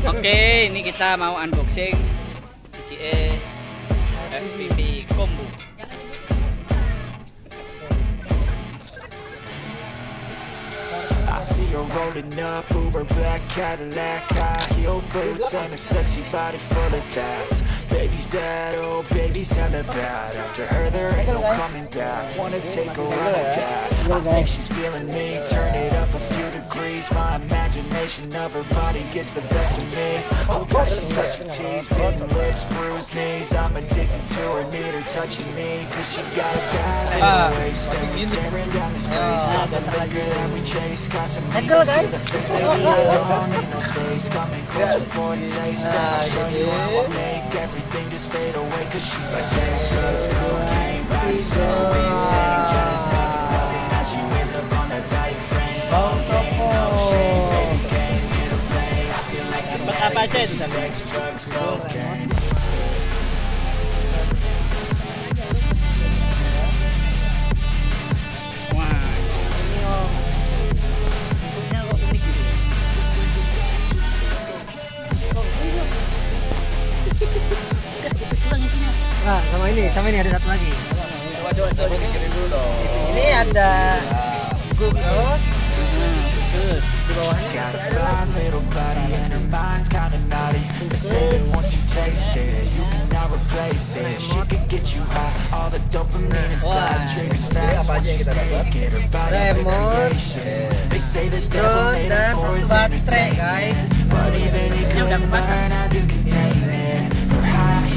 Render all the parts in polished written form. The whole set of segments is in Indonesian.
Oke, ini kita mau unboxing DJI FPV Combo. I see her rolling up, Uber black Cadillac, high heel boots and a sexy body full of tats. Baby's bad, oh baby's hella bad. After her there ain't no coming back. Wanna take her on a dad. I think she's feeling me. Turn it up a few degrees. My imagination of her body gets the best of me. Oh gosh, she's such a tease. Bitten lips, bruised knees. I'm addicted to her, need her touching me. Cause she got a bad little waist. And we tearing down this place. All the liquor that we chase. Got some demons to the face. Baby, I don't need no space. Coming closer for a taste. I'll show you how I make everything just fade away. Cause she's like sex, drugs, cocaine, body so insane. Jealous of the loving that she wears up on a tight frame. Okay, no shame, baby, came here to play. I feel like an addict. She's sex, drugs, cocaine. Nah, sama ini ada satu lagi. Coba pikirin dulu dong. Ini ada Goggles. Di bawahnya apa aja yang kita dapat? Remote, drone, dan satu baterai, guys. Ini udah kebakar.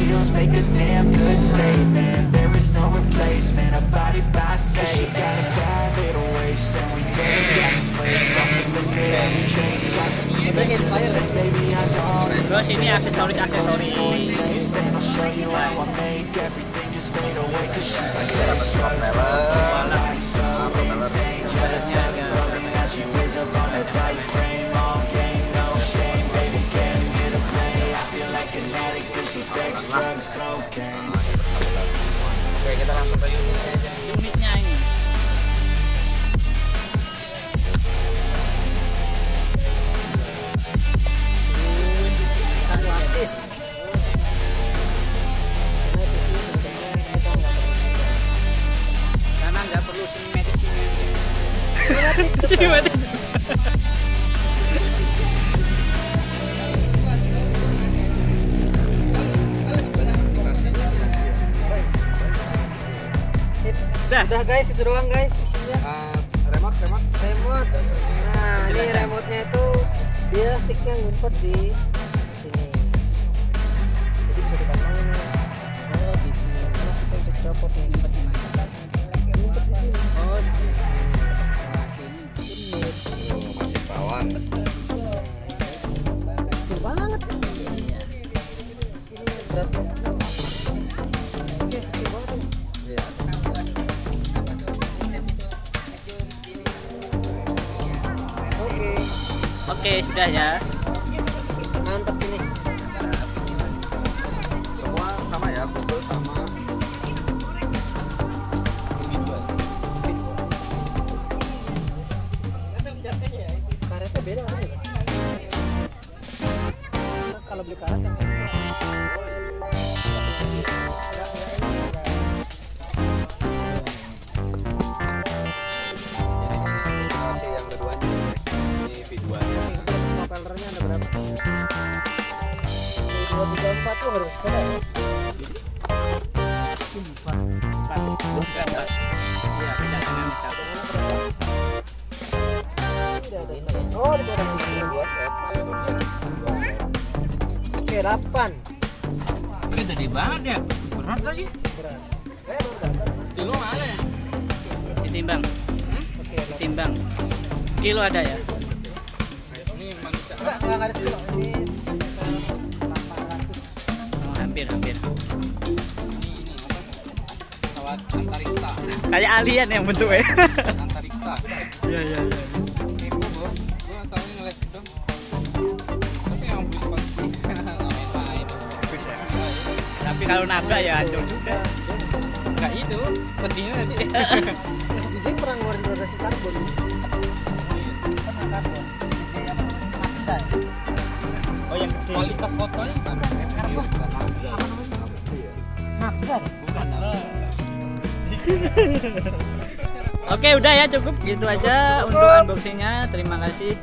Heels make a damn good statement. There is no replacement. A body by say she got a bad little waist, and we tear it down this place. Something look good and we chase. Got some that's baby I don't. Terus ini aksesoris. And I'll show you how I make everything just fade away. Cause she's like sex, drugs, cocaine, so insane. Jealous of the clothing that she wears up on a tight frame. All game, no shame, baby can't get a play. I feel like an addict cause she's sex, drugs, cocaine. Oke, kita langsung ke unitnya ini. Satu asis. Karena nggak perlu sinematik. Udah guys, itu doang guys isinya. Remote. Nah, ini remote-nya itu dia sticknya ngumpet di sini. Jadi bisa dikantongin nih. Oh gitu. Terus kita bisa copot nih. Ngumpet di mana? Ngumpet di sini. Oh di sini. Nah, sini. Ini Masih perawan. kecil banget. Ini beratnya. Oke, kecil banget nih. Iya. Oke, sudah ya. Mantap ini. Semua sama ya, foto sama. Karetnya beda kan ya? Kalau beli karet yang Yang keduanya ini V2-nya. propellernya ada berapa? 2, 3, 4 tuh harus ada. 4. Iya, tidak dengan satu. Oh, ada 2 set. Oke, 8. Ini gede banget ya. Berat lagi. Berat. Kilo ada ya? Ditimbang. Oke, Ditimbang. Kilo ada ya? ini manusia. Enggak ada sekilo. Ini 800. Oh, hampir. Ini pesawat antariksa. Kayak alien yang bentuknya. Antariksa. Iya. Kepo bro. Gue asalnya ngeliat itu. Tapi yang beli pasti main-main. Tapi kalau nabrak ya hancur juga. Enggak itu, sedihnya nanti. DJ pernah ngeluarin radiasi karbon. Pernah karbon. Oh yang Kualitas fotonya gimana? Nafsa. Oke, udah ya, cukup gitu aja untuk unboxingnya. Terima kasih.